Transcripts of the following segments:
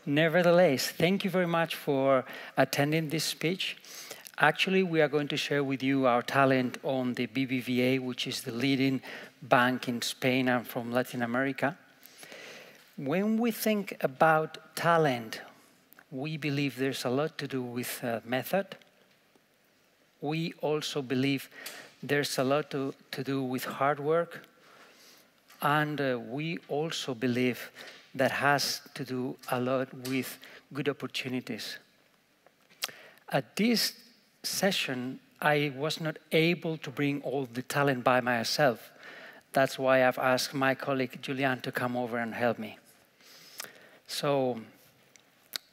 Nevertheless, thank you very much for attending this speech. Actually, we are going to share with you our talent on the BBVA, which is the leading bank in Spain and from Latin America. When we think about talent, we believe there's a lot to do with method. We also believe there's a lot to do with hard work. And we also believe that has to do a lot with good opportunities. At this session, I was not able to bring all the talent by myself. That's why I've asked my colleague Julian to come over and help me. So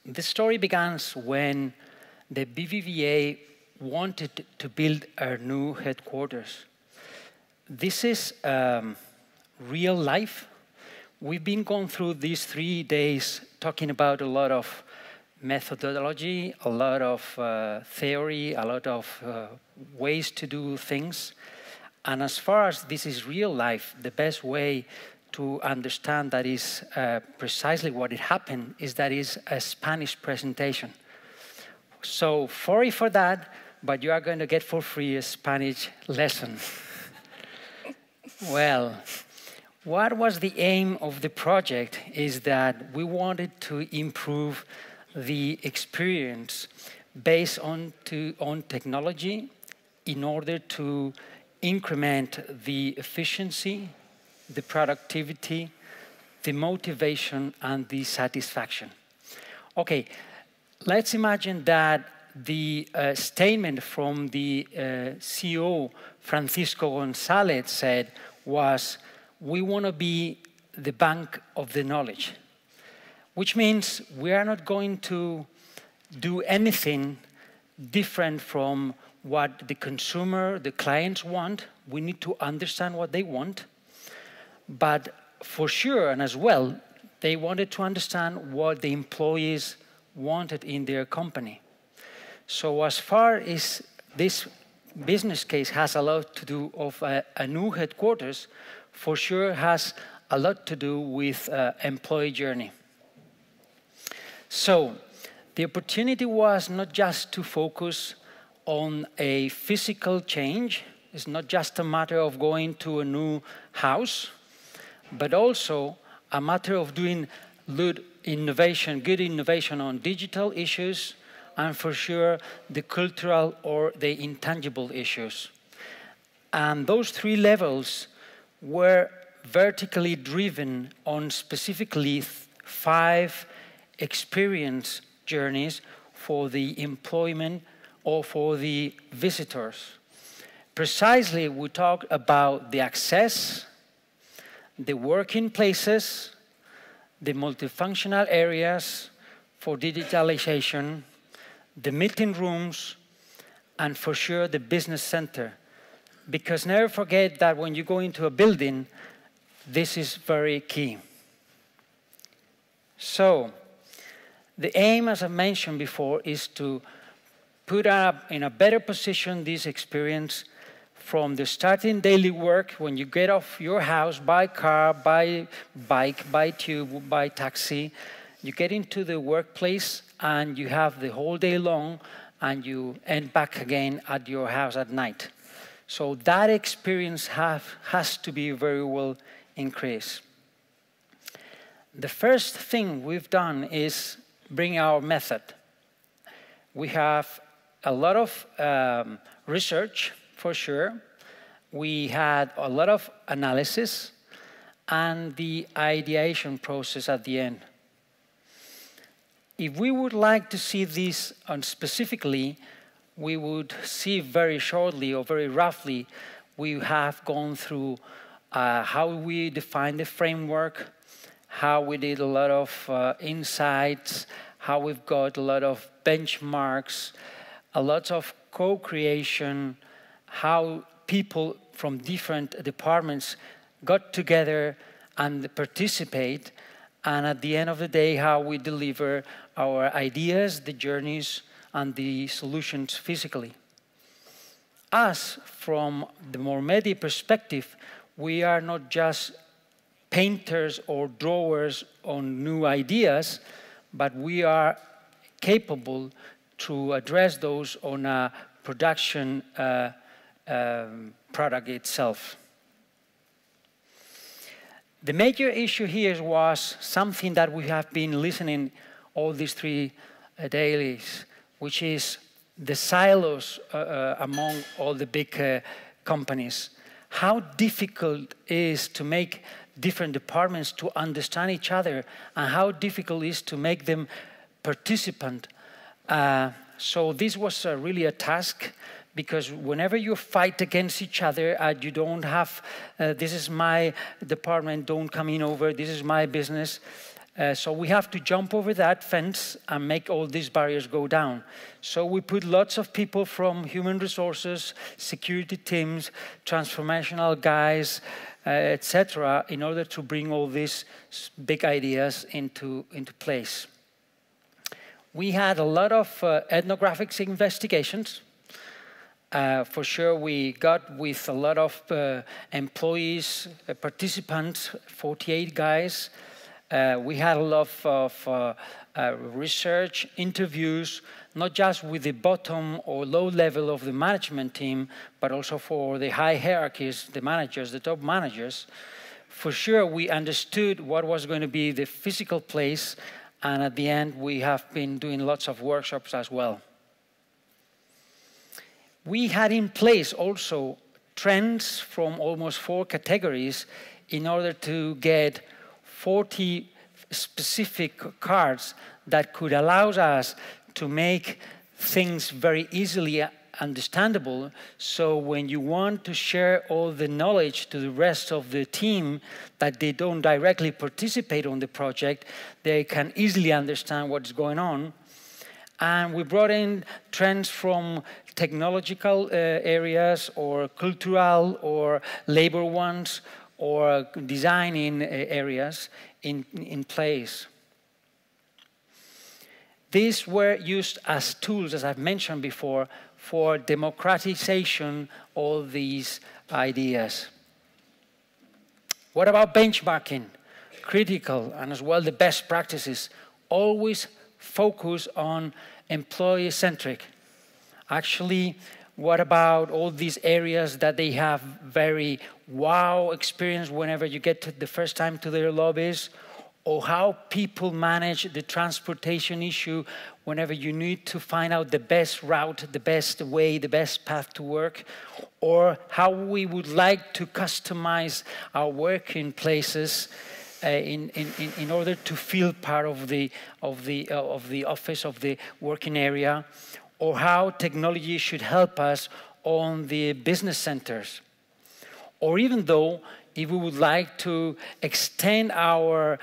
the story begins when the BBVA wanted to build a new headquarters. This is real life. We've been going through these 3 days talking about a lot of methodology, a lot of theory, a lot of ways to do things. And as far as this is real life, the best way to understand that is precisely what it happened is that it's a Spanish presentation. So sorry for that, but you are going to get for free a Spanish lesson. Well, what was the aim of the project is that we wanted to improve the experience based on technology in order to increment the efficiency, the productivity, the motivation, and the satisfaction. Okay, let's imagine that the statement from the CEO, Francisco González, said was, we want to be the bank of the knowledge, which means we are not going to do anything different from what the consumer, the clients want. We need to understand what they want. But for sure, and as well, they wanted to understand what the employees wanted in their company. So as far as this business case has a lot to do of a new headquarters, for sure has a lot to do with employee journey. So the opportunity was not just to focus on a physical change. It's not just a matter of going to a new house, but also a matter of doing good innovation on digital issues, and for sure the cultural or the intangible issues. And those 3 levels were vertically driven on specifically 5 experience journeys for the employment or for the visitors. Precisely, we talked about the access, the working places, the multifunctional areas for digitalization, the meeting rooms, and for sure the business center. Because never forget that when you go into a building, this is very key. So, the aim, as I mentioned before, is to put up in a better position this experience from the starting daily work when you get off your house by car, by bike, by tube, by taxi. You get into the workplace and you have the whole day long and you end back again at your house at night. So that experience has to be very well increased. The first thing we've done is bring our method. We have a lot of research, for sure. We had a lot of analysis and the ideation process at the end. If we would like to see this specifically, we would see very shortly or very roughly, we have gone through how we define the framework, how we did a lot of insights, how we've got a lot of benchmarks, a lot of co-creation, how people from different departments got together and participate, and at the end of the day, how we deliver our ideas, the journeys, and the solutions physically. Us, from the Mormedi perspective, we are not just painters or drawers on new ideas, but we are capable to address those on a production product itself. The major issue here was something that we have been listening all these 3 days, which is the silos among all the big companies. How difficult it is to make different departments to understand each other, and how difficult it is to make them participant. So this was really a task, because whenever you fight against each other, you don't have, this is my department, don't come in over, this is my business. So we have to jump over that fence and make all these barriers go down. So we put lots of people from human resources, security teams, transformational guys, etc., in order to bring all these big ideas into place. We had a lot of ethnographic investigations. For sure, we got with a lot of employees, participants, 48 guys. We had a lot of research, interviews, not just with the bottom or low level of the management team, but also for the high hierarchies, the managers, the top managers. For sure, we understood what was going to be the physical place, and at the end, we have been doing lots of workshops as well. We had in place also trends from almost 4 categories in order to get 40 specific cards that could allow us to make things very easily understandable. So when you want to share all the knowledge to the rest of the team that they don't directly participate on the project, they can easily understand what's going on. And we brought in trends from technological areas, or cultural, or labor ones, or designing areas in place. These were used as tools, as I've mentioned before, for democratization of these ideas. What about benchmarking? Critical, and as well the best practices. Always focus on employee-centric. Actually, what about all these areas that they have very wow experience whenever you get to the first time to their lobbies, or how people manage the transportation issue whenever you need to find out the best route, the best way, the best path to work, or how we would like to customize our working places in order to feel part of the office, of the working area, or how technology should help us on the business centers. Or even though, if we would like to extend our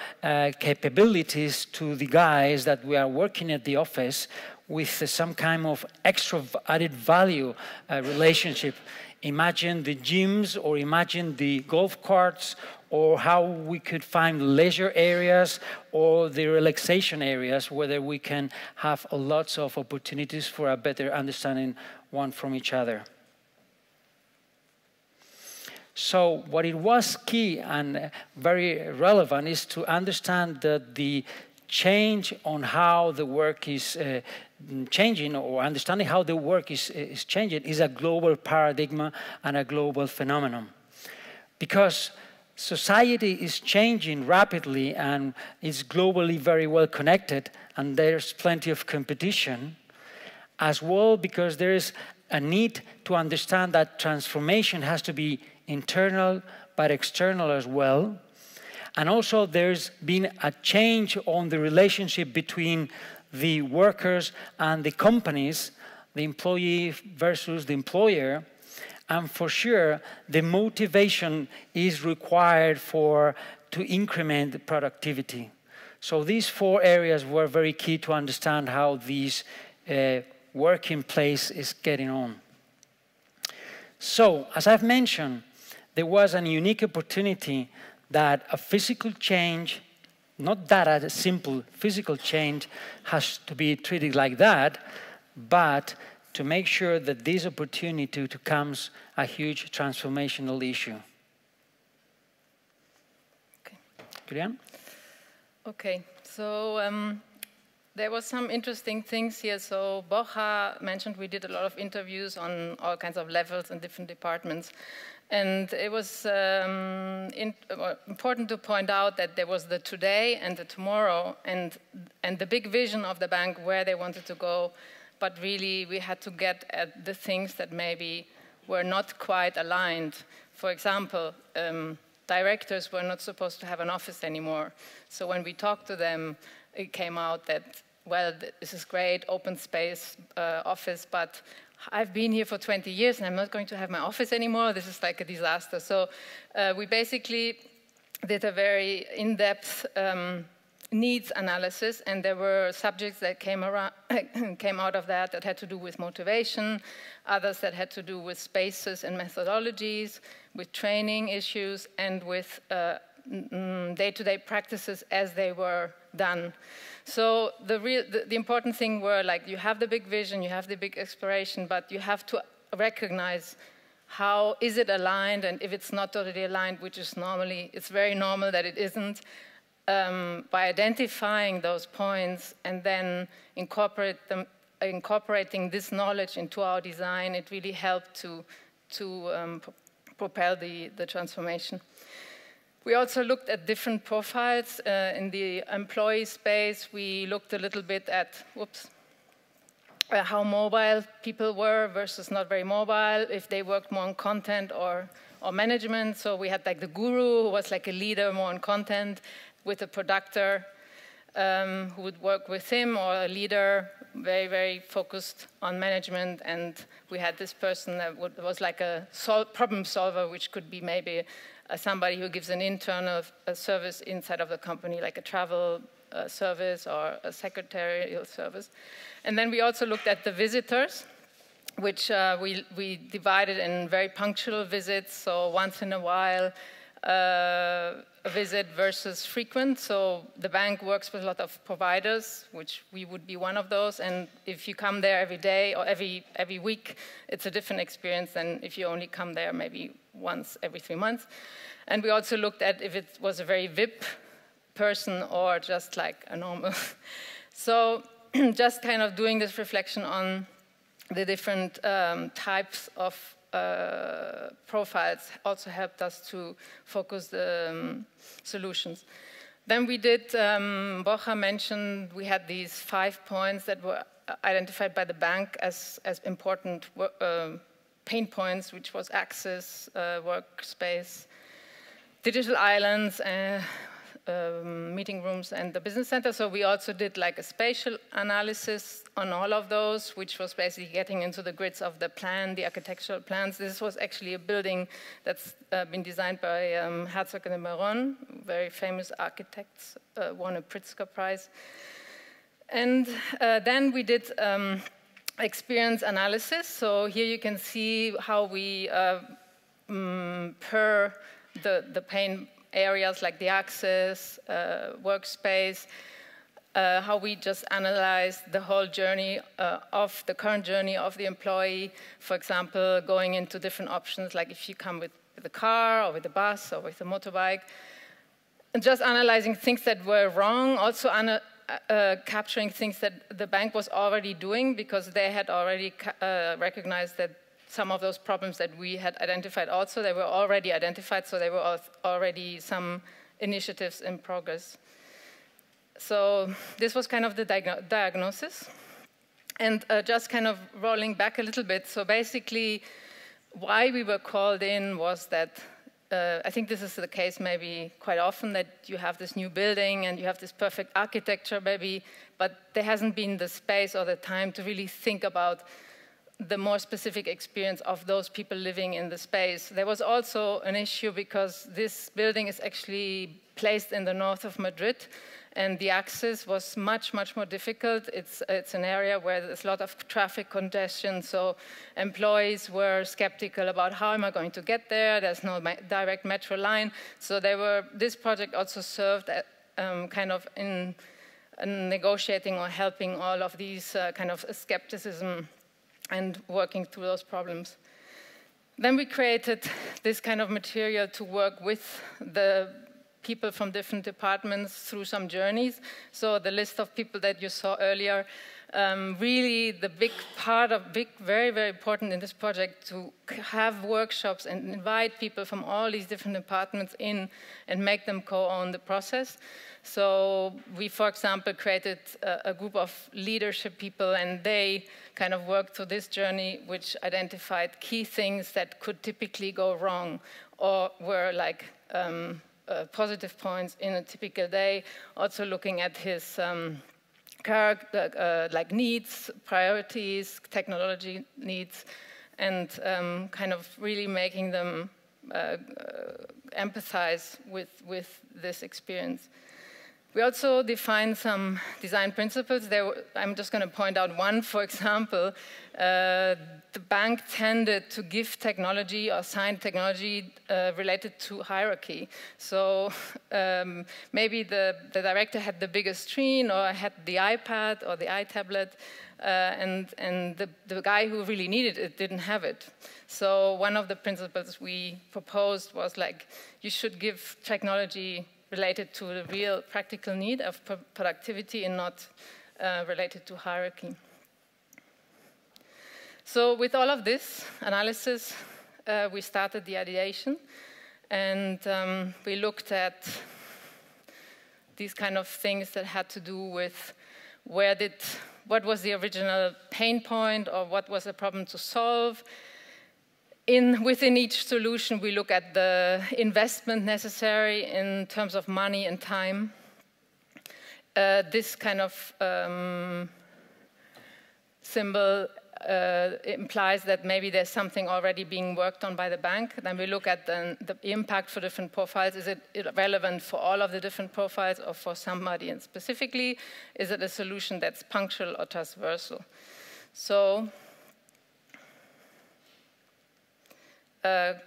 capabilities to the guys that we are working at the office with some kind of extra added value relationship. Imagine the gyms, or imagine the golf carts, or how we could find leisure areas or the relaxation areas where we can have lots of opportunities for a better understanding one from each other. So what it was key and very relevant is to understand that the change on how the work is changing, or understanding how the work is changing, is a global paradigm and a global phenomenon. Because society is changing rapidly and is globally very well connected, and there's plenty of competition, as well because there is a need to understand that transformation has to be internal but external as well. And also there's been a change on the relationship between the workers and the companies, the employee versus the employer. And for sure, the motivation is required to increment the productivity. So these 4 areas were very key to understand how this working place is getting on. So, as I've mentioned, there was a unique opportunity that a physical change, not that a simple physical change has to be treated like that, but to make sure that this opportunity becomes a huge transformational issue. Okay. Julian? Okay, so there was some interesting things here. So Borja mentioned we did a lot of interviews on all kinds of levels and different departments. And it was important to point out that there was the today and the tomorrow and the big vision of the bank where they wanted to go. But really, we had to get at the things that maybe were not quite aligned. For example, directors were not supposed to have an office anymore. So when we talked to them, it came out that, well, this is great, open space office, but I've been here for 20 years and I'm not going to have my office anymore. This is like a disaster. So we basically did a very in-depth needs analysis, and there were subjects that came out of that had to do with motivation, others that had to do with spaces and methodologies, with training issues, and with day-to-day practices as they were done. So the important thing were, like, you have the big vision, you have the big exploration, but you have to recognize how is it aligned, and if it's not totally aligned, which is normally, it's very normal that it isn't, by identifying those points and then incorporating this knowledge into our design, it really helped to propel the transformation. We also looked at different profiles in the employee space. We looked a little bit at, how mobile people were versus not very mobile, if they worked more on content or management. So we had like the guru, who was like a leader more on content, with a productor who would work with him, or a leader very, very focused on management. And we had this person that was like a problem solver, which could be maybe somebody who gives an internal service inside of the company, like a travel service or a secretarial service. And then we also looked at the visitors, which we divided in very punctual visits, so once in a while, a visit versus frequent. So the bank works with a lot of providers, which we would be one of those. And if you come there every day or every week, it's a different experience than if you only come there maybe once every 3 months. And we also looked at if it was a very VIP person or just like a normal. So just kind of doing this reflection on the different types of profiles also helped us to focus the solutions. Then we did, Borja mentioned, we had these 5 points that were identified by the bank as important pain points, which was access, workspace, digital islands, meeting rooms, and the business center. So we also did like a spatial analysis on all of those, which was basically getting into the grids of the plan, the architectural plans. This was actually a building that's been designed by Herzog and de Meuron, very famous architects, won a Pritzker Prize. And then we did experience analysis. So here you can see how we, per the pain areas like the access, workspace, how we just analyze the whole journey of the current journey of the employee. For example, going into different options, like if you come with a car or with a bus or with a motorbike, and just analyzing things that were wrong, also capturing things that the bank was already doing, because they had already recognized that some of those problems that we had identified also, they were already identified, so there were already some initiatives in progress. So this was kind of the diagnosis. And just kind of rolling back a little bit, so basically why we were called in was that, I think this is the case maybe quite often, that you have this new building and you have this perfect architecture maybe, but there hasn't been the space or the time to really think about the more specific experience of those people living in the space. There was also an issue because this building is actually placed in the north of Madrid, and the access was much, much more difficult. It's an area where there's a lot of traffic congestion, so employees were skeptical about how am I going to get there? There's no direct metro line. So this project also served kind of in negotiating or helping all of these kind of skepticism and working through those problems. Then we created this kind of material to work with the people from different departments through some journeys. So the list of people that you saw earlier, really the big part of, very, very important in this project to have workshops and invite people from all these different departments in and make them co-own the process. So we, for example, created a group of leadership people, and they kind of worked through this journey, which identified key things that could typically go wrong or were like positive points in a typical day. Also looking at his like needs, priorities, technology needs, and kind of really making them empathize with this experience. We also defined some design principles. I'm just going to point out one, for example. The bank tended to give technology or assign technology related to hierarchy. So maybe the director had the biggest screen or had the iPad or the iTablet, and the guy who really needed it didn't have it. So one of the principles we proposed was like, you should give technology related to the real practical need of productivity and not related to hierarchy. So with all of this analysis, we started the ideation, and we looked at these kind of things that had to do with what was the original pain point or what was the problem to solve. Within each solution, we look at the investment necessary in terms of money and time. This kind of symbol implies that maybe there's something already being worked on by the bank. Then we look at the impact for different profiles. Is it relevant for all of the different profiles or for somebody and specifically? Is it a solution that's punctual or transversal? So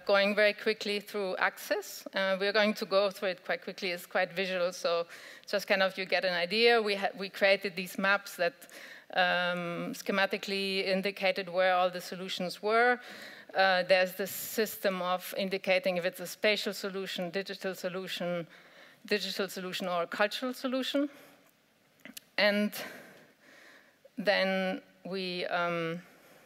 going very quickly through access. We're going to go through it quite quickly. It's quite visual, so just kind of you get an idea. We created these maps that schematically indicated where all the solutions were. There's this system of indicating if it's a spatial solution, digital solution, or a cultural solution. And then we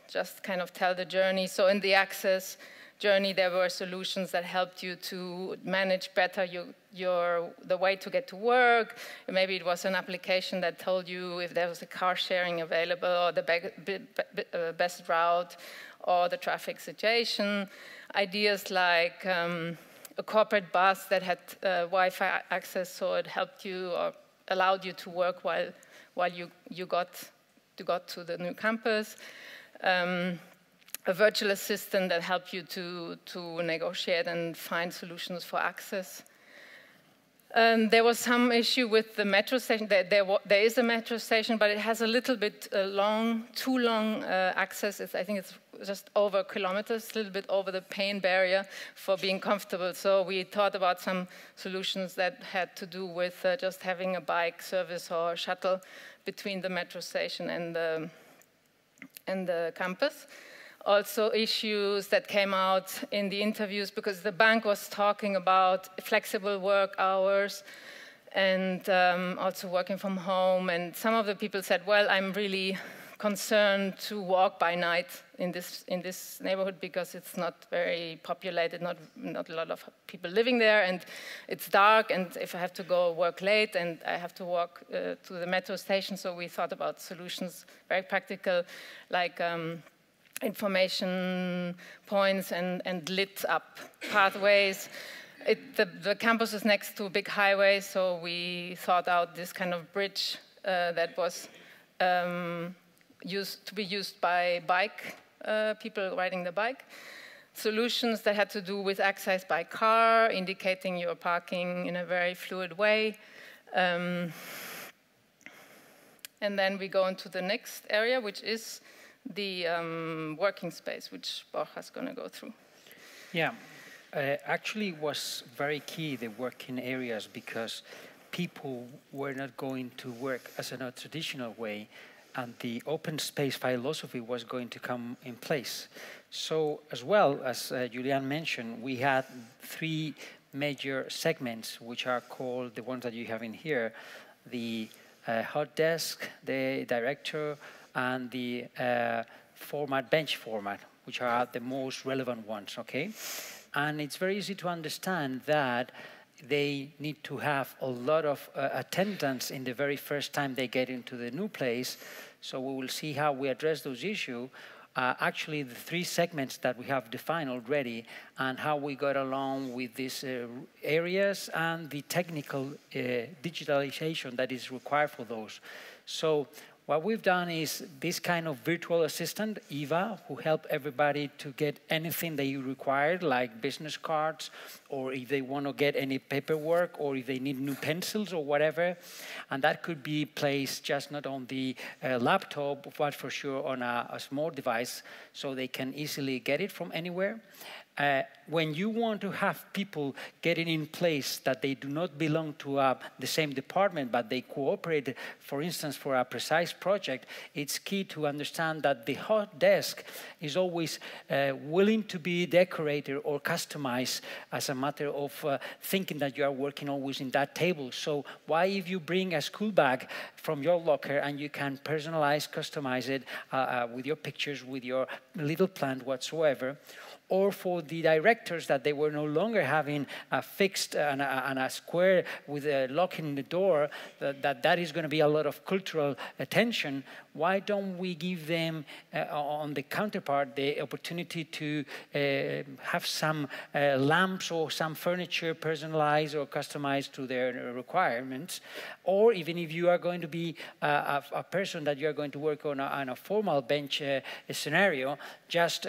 just kind of tell the journey. So in the access journey, there were solutions that helped you to manage better the way to get to work. Maybe it was an application that told you if there was a car sharing available or the best route or the traffic situation. Ideas like a corporate bus that had Wi-Fi access, so it helped you or allowed you to work while you got to the new campus. A virtual assistant that helped you to negotiate and find solutions for access. There was some issue with the metro station. There is a metro station, but it has a little bit too long access. I think it's just over kilometers, a little bit over the pain barrier for being comfortable. So we thought about some solutions that had to do with just having a bike service or shuttle between the metro station and the campus. Also issues that came out in the interviews because the bank was talking about flexible work hours and also working from home. And some of the people said, well, I'm really concerned to walk by night in this neighborhood because it's not very populated, not a lot of people living there, and it's dark, and if I have to go work late and I have to walk to the metro station. So we thought about solutions, very practical, like information points and lit up pathways. The campus is next to a big highway, so we thought out this kind of bridge that was to be used by people riding the bike. Solutions that had to do with access by car, indicating you're parking in a very fluid way. And then we go into the next area, which is the working space, which Borja's going to go through. Yeah, actually it was very key, the working areas, because people were not going to work as in a traditional way, and the open space philosophy was going to come in place. So as well, as Julian mentioned, we had 3 major segments, which are called the ones that you have in here, the hot desk, the director, and the bench format, which are the most relevant ones, okay? And it's very easy to understand that they need to have a lot of attendance in the very first time they get into the new place. So we will see how we address those issues. Actually, the 3 segments that we have defined already, and how we got along with these areas and the technical digitalization that is required for those. So what we've done is this kind of virtual assistant, Eva, who help everybody to get anything that you required, like business cards, or if they want to get any paperwork, or if they need new pencils or whatever. And that could be placed just not on the laptop, but for sure on a small device, so they can easily get it from anywhere. When you want to have people getting in place that they do not belong to the same department, but they cooperate, for instance, for a precise project, it's key to understand that the hot desk is always willing to be decorated or customized as a matter of thinking that you are working always in that table. So why if you bring a school bag from your locker and you can personalize, customize it with your pictures, with your little plant whatsoever, or for the directors that they were no longer having a fixed and a square with a lock in the door, that is going to be a lot of cultural attention. Why don't we give them, on the counterpart, the opportunity to have some lamps or some furniture personalized or customized to their requirements? Or even if you are going to be a person that you are going to work on a formal bench scenario, just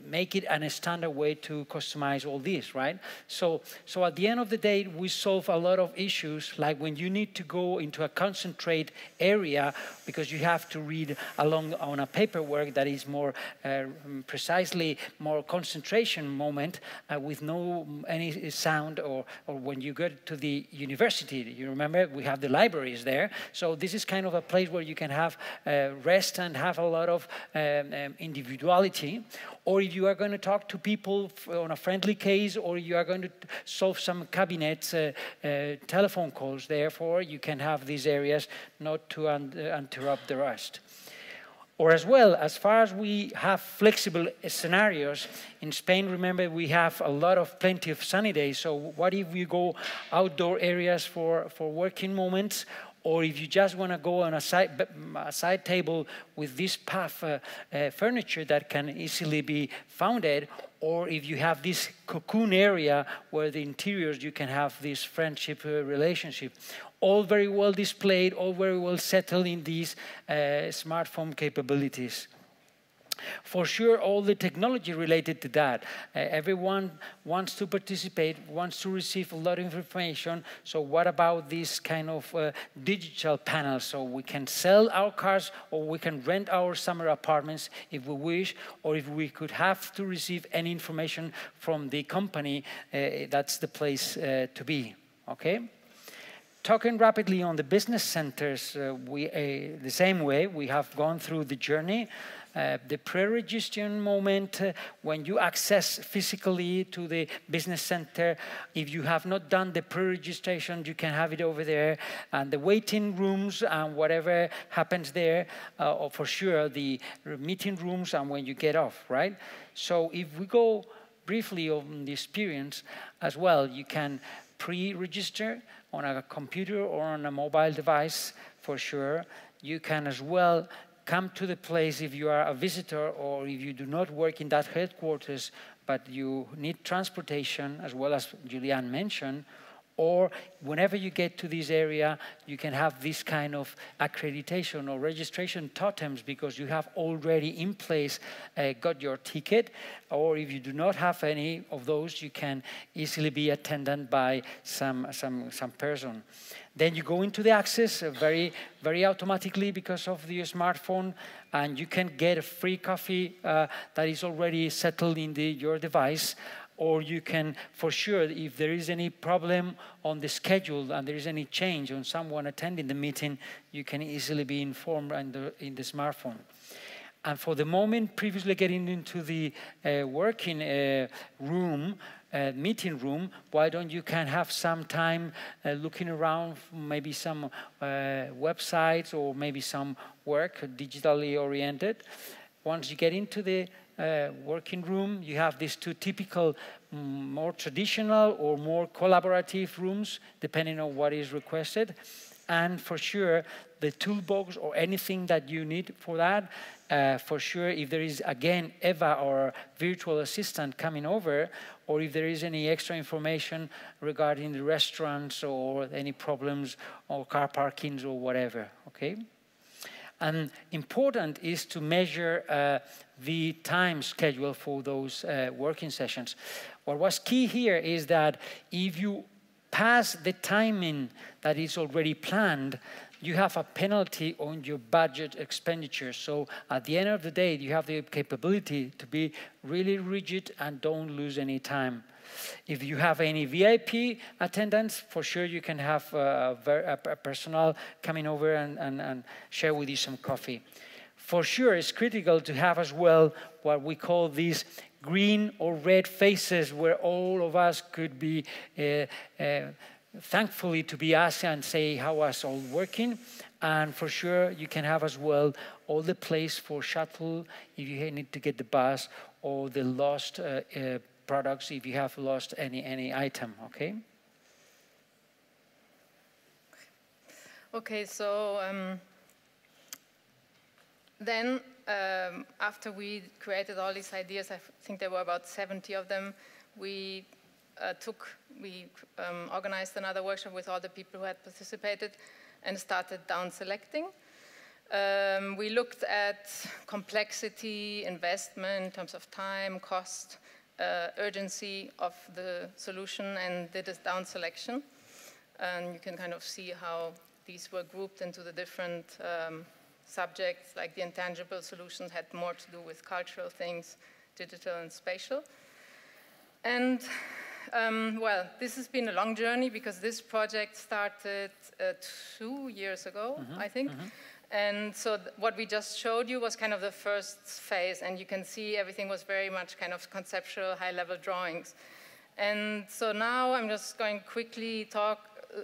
make it a standard way to customize all this, right? So at the end of the day, we solve a lot of issues, like when you need to go into a concentrate area because you have to read along on a paperwork that is more precisely more concentration moment with no any sound, or when you go to the university, you remember we have the libraries there. So this is kind of a place where you can have rest and have a lot of individuality. Or if you are going to talk to people on a friendly case, or you are going to solve some cabinets, telephone calls, therefore you can have these areas not to interrupt the rest. Or as well, as far as we have flexible scenarios, in Spain, remember, we have plenty of sunny days. So what if we go outdoor areas for working moments? Or if you just want to go on a side table with this puff furniture that can easily be founded, or if you have this cocoon area where the interiors you can have this friendship relationship, all very well displayed, all very well settled in these smartphone capabilities. For sure, all the technology related to that. Everyone wants to participate, wants to receive a lot of information. So what about this kind of digital panel? So we can sell our cars, or we can rent our summer apartments if we wish, or if we could have to receive any information from the company, that's the place to be, okay? Talking rapidly on the business centers, the same way, we have gone through the journey. The pre-registration moment, when you access physically to the business center, if you have not done the pre-registration, you can have it over there. And the waiting rooms and whatever happens there, or for sure the meeting rooms and when you get off, right? So if we go briefly on the experience as well, you can pre-register on a computer or on a mobile device, for sure. You can as well come to the place if you are a visitor, or if you do not work in that headquarters, but you need transportation, as well as Julianne mentioned, or whenever you get to this area, you can have this kind of accreditation or registration totems because you have already in place got your ticket, or if you do not have any of those, you can easily be attended by some person. Then you go into the access very, very automatically because of the smartphone, and you can get a free coffee that is already settled in your device. Or you can, for sure, if there is any problem on the schedule and there is any change on someone attending the meeting, you can easily be informed in the smartphone. And for the moment, previously getting into the working room, meeting room, why don't you can have some time looking around, maybe some websites or maybe some work digitally oriented. Once you get into the working room, you have these two typical, more traditional or more collaborative rooms, depending on what is requested. And for sure, the toolbox or anything that you need for that, for sure, if there is, again, Eva or virtual assistant coming over, or if there is any extra information regarding the restaurants or any problems or car parkings or whatever, okay? And important is to measure the time schedule for those working sessions. What was key here is that if you pass the timing that is already planned, you have a penalty on your budget expenditure. So at the end of the day, you have the capability to be really rigid and don't lose any time. If you have any VIP attendance, for sure you can have a personal coming over and share with you some coffee. For sure, it's critical to have as well what we call these green or red faces, where all of us could be thankfully to be asked and say how was all working. And for sure, you can have as well all the place for shuttle if you need to get the bus, or the lost products if you have lost any item, okay? Okay, so then after we created all these ideas, I think there were about 70 of them, we organized another workshop with all the people who had participated and started down selecting. We looked at complexity, investment in terms of time, cost, urgency of the solution, and did a down selection. And you can kind of see how these were grouped into the different subjects, like the intangible solutions had more to do with cultural things, digital and spatial. And well, this has been a long journey because this project started 2 years ago, I think. And so what we just showed you was kind of the first phase, and you can see everything was very much kind of conceptual, high-level drawings. And so now I'm just going to quickly talk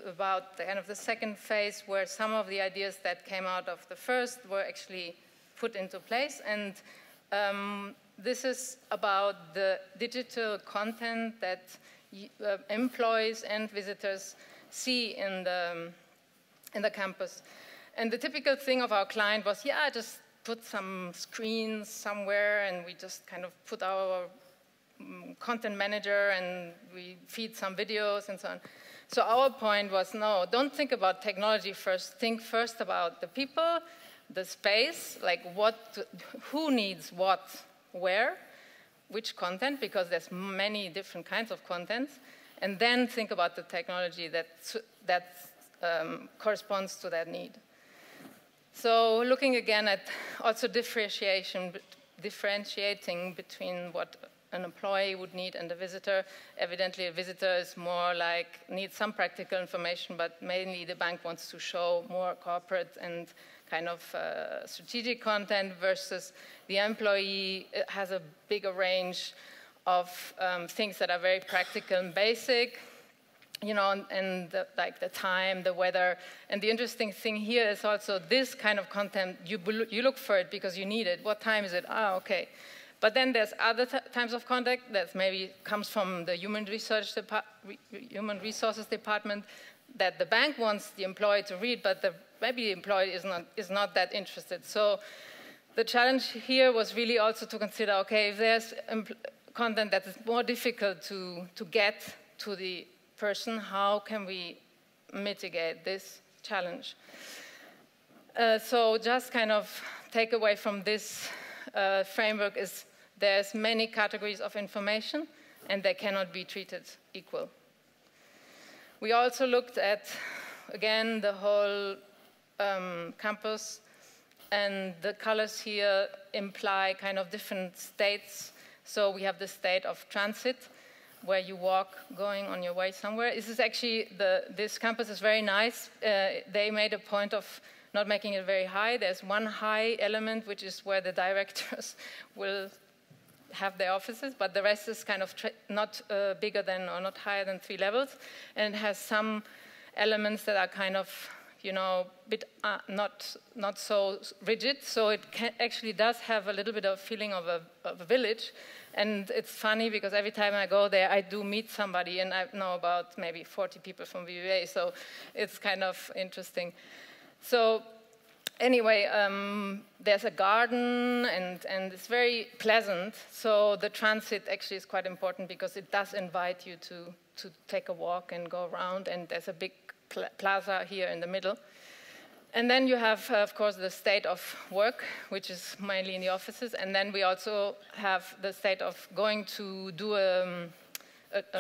about the kind of the second phase, where some of the ideas that came out of the first were actually put into place. And this is about the digital content that employees and visitors see in the campus. And the typical thing of our client was, yeah, just put some screens somewhere and we just kind of put our content manager and we feed some videos and so on. So our point was, no, don't think about technology first. Think first about the people, the space, like who needs what, where, which content, because there's many different kinds of contents, and then think about the technology that corresponds to that need. So looking again at also differentiating between what an employee would need and a visitor. Evidently, a visitor is more like, needs some practical information, but mainly the bank wants to show more corporate and kind of strategic content, versus the employee has a bigger range of things that are very practical and basic, you know, and like the time, the weather. And the interesting thing here is also this kind of content, you look for it because you need it. What time is it? Ah, okay. But then there's other types of content that maybe comes from the human resources department that the bank wants the employee to read, but maybe the employee is not that interested. So the challenge here was really also to consider, okay, if there's content that is more difficult to get to the person, how can we mitigate this challenge? So just kind of take away from this framework is there's many categories of information and they cannot be treated equal. We also looked at, again, the whole campus, and the colors here imply kind of different states. So we have the state of transit, where you walk going on your way somewhere. This is actually, this campus is very nice. They made a point of not making it very high. There's one high element, which is where the directors will have their offices, but the rest is kind of not bigger than or not higher than 3 levels, and it has some elements that are kind of, you know, bit not so rigid. So it actually does have a little bit of feeling of a village. And it's funny because every time I go there, I do meet somebody, and I know about maybe 40 people from BBVA. So it's kind of interesting. So anyway, there's a garden, and it's very pleasant. So the transit actually is quite important because it does invite you to take a walk and go around. And there's a big plaza here in the middle. And then you have, of course, the state of work, which is mainly in the offices. And then we also have the state of going to do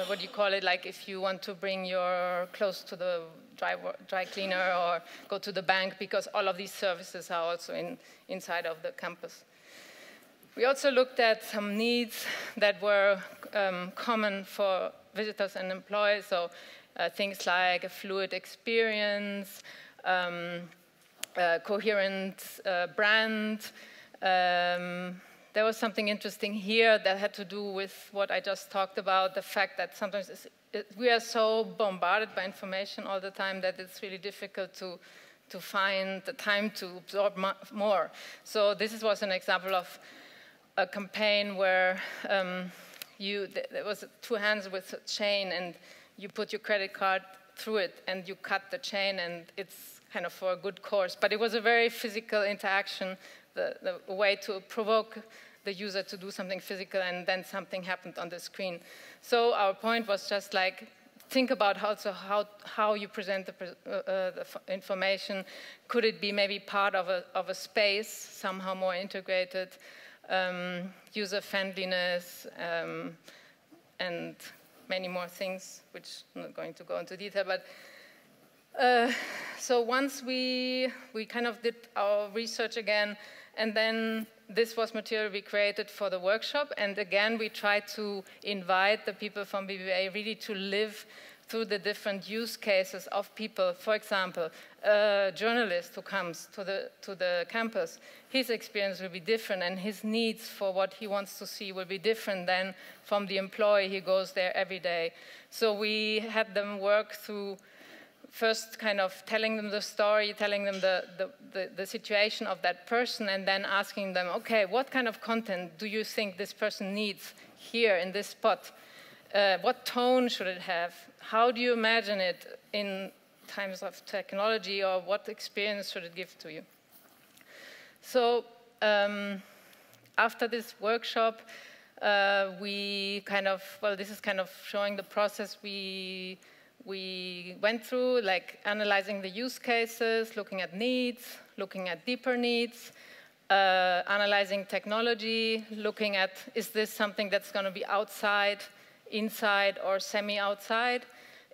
what do you call it, like if you want to bring your clothes to the dry cleaner or go to the bank, because all of these services are also inside of the campus. We also looked at some needs that were common for visitors and employees, so things like a fluid experience, coherent brand. There was something interesting here that had to do with what I just talked about, the fact that sometimes we are so bombarded by information all the time that it's really difficult to find the time to absorb more. So this was an example of a campaign where there was 2 hands with a chain, and you put your credit card through it, and you cut the chain, and it's kind of for a good cause. But it was a very physical interaction, the way to provoke the user to do something physical, and then something happened on the screen. So our point was just like, think about also how you present the information. Could it be maybe part of a space, somehow more integrated, user-friendliness, and many more things, which I'm not going to go into detail. But so once we kind of did our research again, and then this was material we created for the workshop. And again, we tried to invite the people from BBVA really to live through the different use cases of people. For example, a journalist who comes to the campus, his experience will be different, and his needs for what he wants to see will be different than from the employee who goes there every day. So we had them work through first kind of telling them the story, telling them the situation of that person, and then asking them, okay, what kind of content do you think this person needs here in this spot? What tone should it have? How do you imagine it in times of technology, or what experience should it give to you? So after this workshop, we kind of, well, this is kind of showing the process we went through, like analyzing the use cases, looking at needs, looking at deeper needs, analyzing technology, looking at, is this something that's going to be outside, inside, or semi-outside?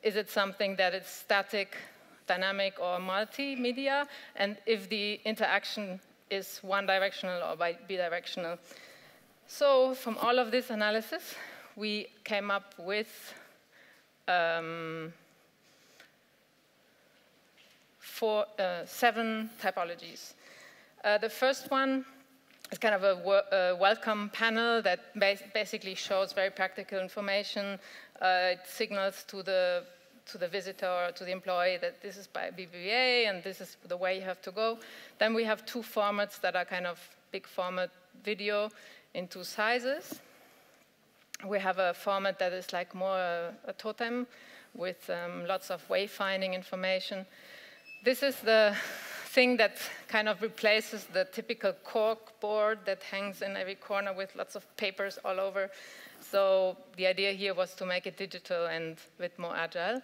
Is it something that is static, dynamic, or multimedia? And if the interaction is one-directional or bidirectional. So from all of this analysis, we came up with 7 typologies. The first one is kind of a welcome panel that basically shows very practical information. It signals to the visitor or to the employee that this is by BBVA and this is the way you have to go. Then we have 2 formats that are kind of big format video in 2 sizes. We have a format that is like more a totem with lots of wayfinding information. This is the thing that kind of replaces the typical cork board that hangs in every corner with lots of papers all over. So the idea here was to make it digital and a bit more agile.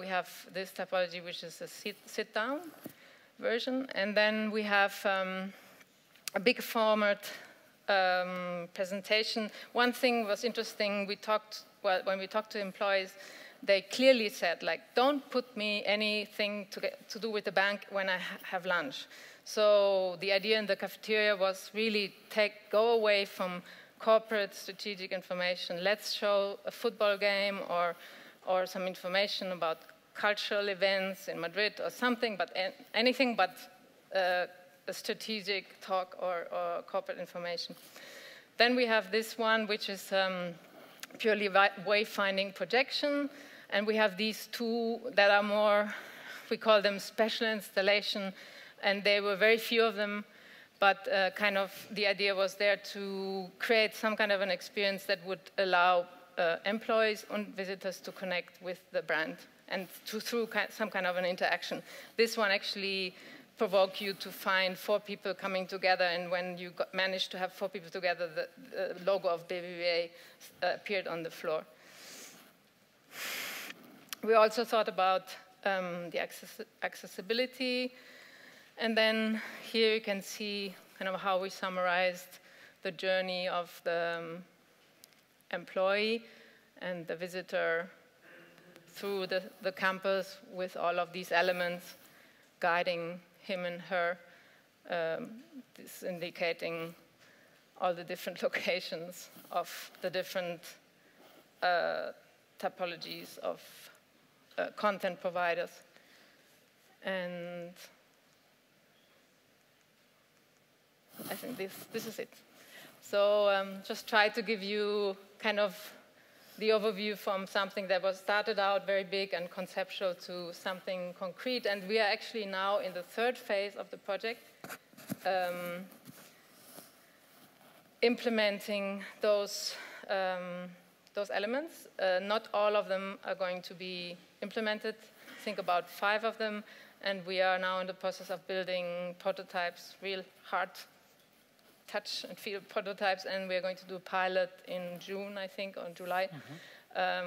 We have this typology, which is a sit-down version. And then we have a big format presentation. One thing was interesting, when we talked to employees, they clearly said, like, don't put me anything to do with the bank when I have lunch. So the idea in the cafeteria was really go away from corporate strategic information. Let's show a football game or some information about cultural events in Madrid or something, but anything but a strategic talk or corporate information. Then we have this one, which is purely wayfinding projection. And we have these two that are more, we call them special installation. And there were very few of them. But kind of the idea was there to create some kind of an experience that would allow employees and visitors to connect with the brand and through some kind of an interaction. This one actually provoked you to find 4 people coming together, and when you managed to have 4 people together, the logo of BBVA appeared on the floor. We also thought about the accessibility. And then here you can see kind of how we summarized the journey of the employee and the visitor through the campus with all of these elements guiding him and her, this indicating all the different locations of the different typologies of content providers. And I think this is it. So just try to give you kind of the overview from something that was started out very big and conceptual to something concrete. And we are actually now in the 3rd phase of the project, implementing those elements. Not all of them are going to be implemented. Think about 5 of them. And we are now in the process of building prototypes, real hard touch and feel prototypes, and we're going to do a pilot in June, I think, or July,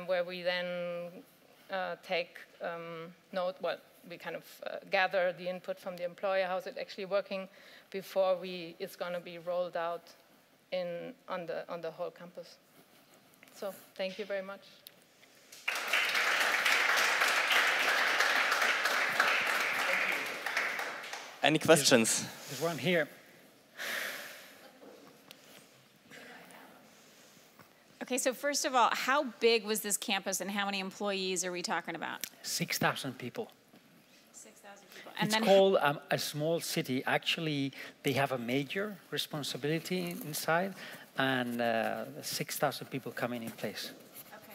where we then take note, well, we kind of gather the input from the employer, how's it actually working, before it's going to be rolled out on the whole campus. So thank you very much. Any questions? There's one here. Okay, so first of all, how big was this campus and how many employees are we talking about? 6,000 people. 6,000 people. And it's called a small city. Actually, they have a major responsibility inside, and 6,000 people coming in place. Okay.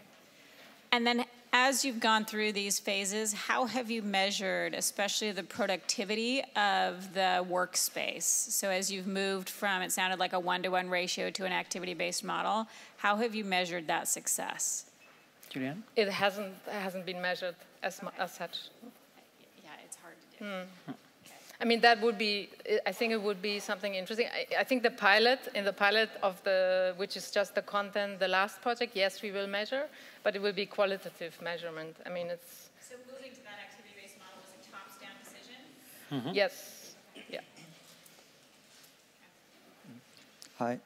And then as you've gone through these phases, how have you measured, especially the productivity of the workspace? So as you've moved from, it sounded like a 1-to-1 ratio to an activity-based model, how have you measured that success? Julian? It hasn't been measured as such. Yeah, it's hard to do. I mean, that would be, I think it would be something interesting. I think in the pilot of which is just the content, the last project, yes, we will measure, but it will be qualitative measurement. I mean, it's... So moving to that activity-based model was a tops-down decision? Yes, yeah. Hi,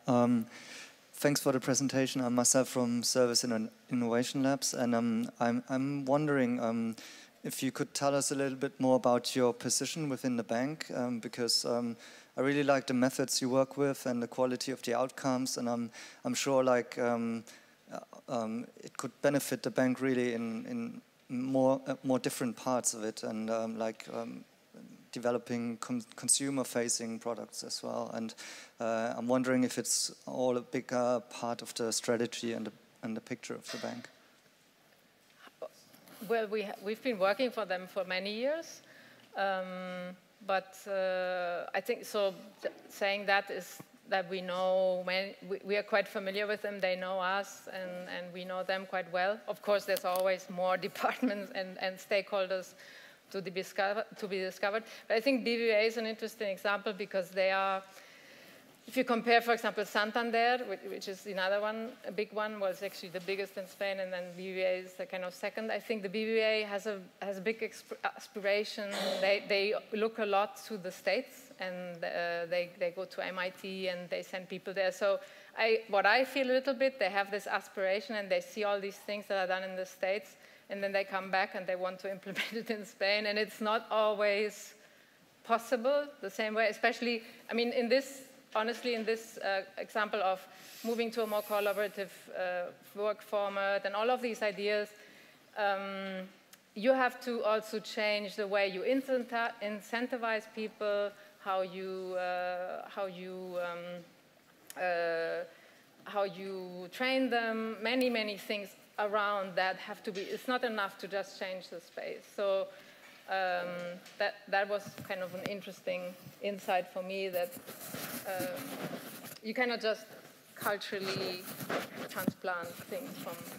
thanks for the presentation. I'm myself from Service and Innovation Labs, and I'm wondering if you could tell us a little bit more about your position within the bank, because I really like the methods you work with and the quality of the outcomes, and I'm sure like it could benefit the bank really in more different parts of it, and developing consumer-facing products as well. And I'm wondering if it's all a big part of the strategy and the picture of the bank. Well, we've been working for them for many years, but I think so. Saying that is that we know we are quite familiar with them. They know us, and we know them quite well. Of course, there's always more departments and stakeholders to be discovered. But I think BBVA is an interesting example because they are. If you compare, for example, Santander, which is another one, a big one, was actually the biggest in Spain, and then BBVA is the kind of second. I think the BBVA has a big aspiration. They look a lot to the States, and they go to MIT, and they send people there. So what I feel a little bit, they have this aspiration, and they see all these things that are done in the States, and then they come back, and they want to implement it in Spain, and it's not always possible the same way, especially, I mean, honestly, in this example of moving to a more collaborative work format and all of these ideas, you have to also change the way you incentivize people, how you how you train them, many things around that have to be, it's not enough to just change the space. So that was kind of an interesting insight for me, that you cannot just culturally transplant things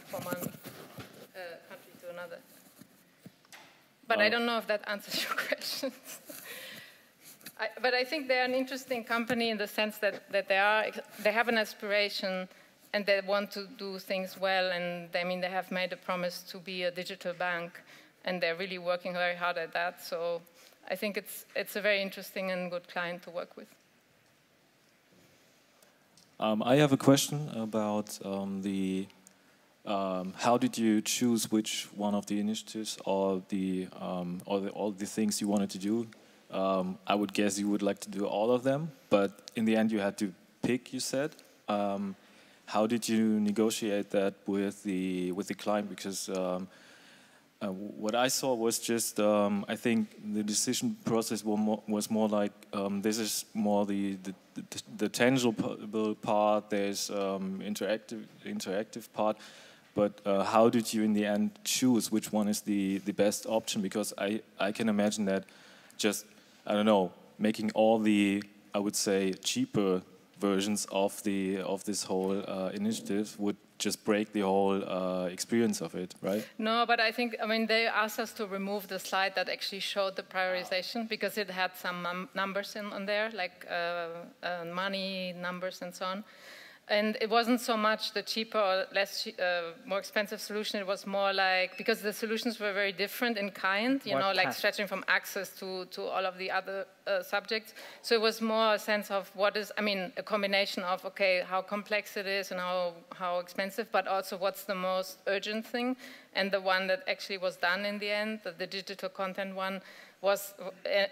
from one country to another. But I don't know if that answers your questions. But I think they're an interesting company in the sense that they have an aspiration and they want to do things well, and they have made a promise to be a digital bank, and they're really working very hard at that. So I think it's a very interesting and good client to work with. I have a question about how did you choose which one of the initiatives or all the things you wanted to do? I would guess you would like to do all of them, but in the end you had to pick, you said. How did you negotiate that with the client? Because what I saw was just, I think the decision process was more like, this is more the tangible part, there's interactive part, but how did you in the end choose which one is the best option? Because I can imagine that just, I don't know, making all the, I would say, cheaper versions of this whole initiative would just break the whole experience of it, right? No, but I think, they asked us to remove the slide that actually showed the prioritization, because it had some numbers on there, like money numbers and so on. And it wasn't so much the cheaper or more expensive solution. It was more like, because the solutions were very different in kind, like stretching from access to all of the other subjects. So it was more a sense of what is, a combination of, okay, how complex it is and how expensive, but also what's the most urgent thing. And the one that actually was done in the end, the digital content one,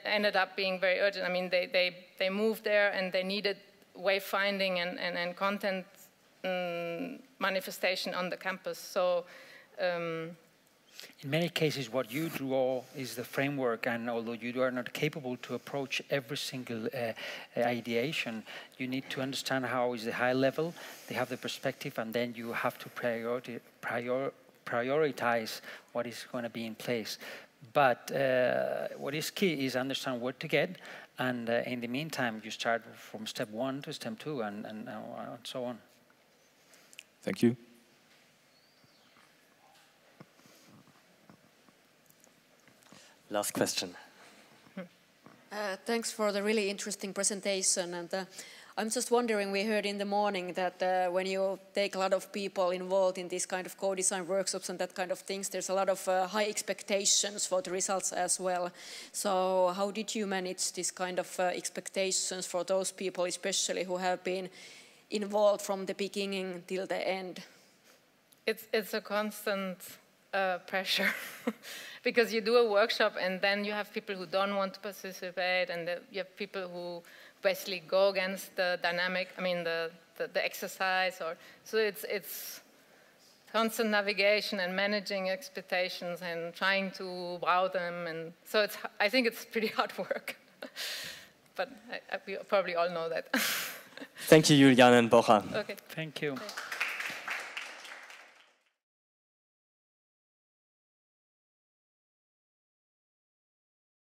ended up being very urgent. They moved there and they needed wayfinding and content manifestation on the campus. So in many cases what you draw is the framework, and although you are not capable to approach every single ideation, you need to understand how is the high level, they have the perspective, and then you have to prioritize what is going to be in place. But what is key is understand where to get, and in the meantime, you start from step 1 to step 2 and so on. Thank you. Last question. Thanks for the really interesting presentation. And I'm just wondering, we heard in the morning that when you take a lot of people involved in this kind of co-design workshops and that kind of things, there's a lot of high expectations for the results as well. So how did you manage this kind of expectations for those people, especially who have been involved from the beginning till the end? It's a constant pressure because you do a workshop and then you have people who don't want to participate, and you have people who basically go against the dynamic, the exercise, so it's constant navigation and managing expectations and trying to wow them, and so I think it's pretty hard work. But we probably all know that. Thank you, Julian and Borja. Okay. Thank you. Okay.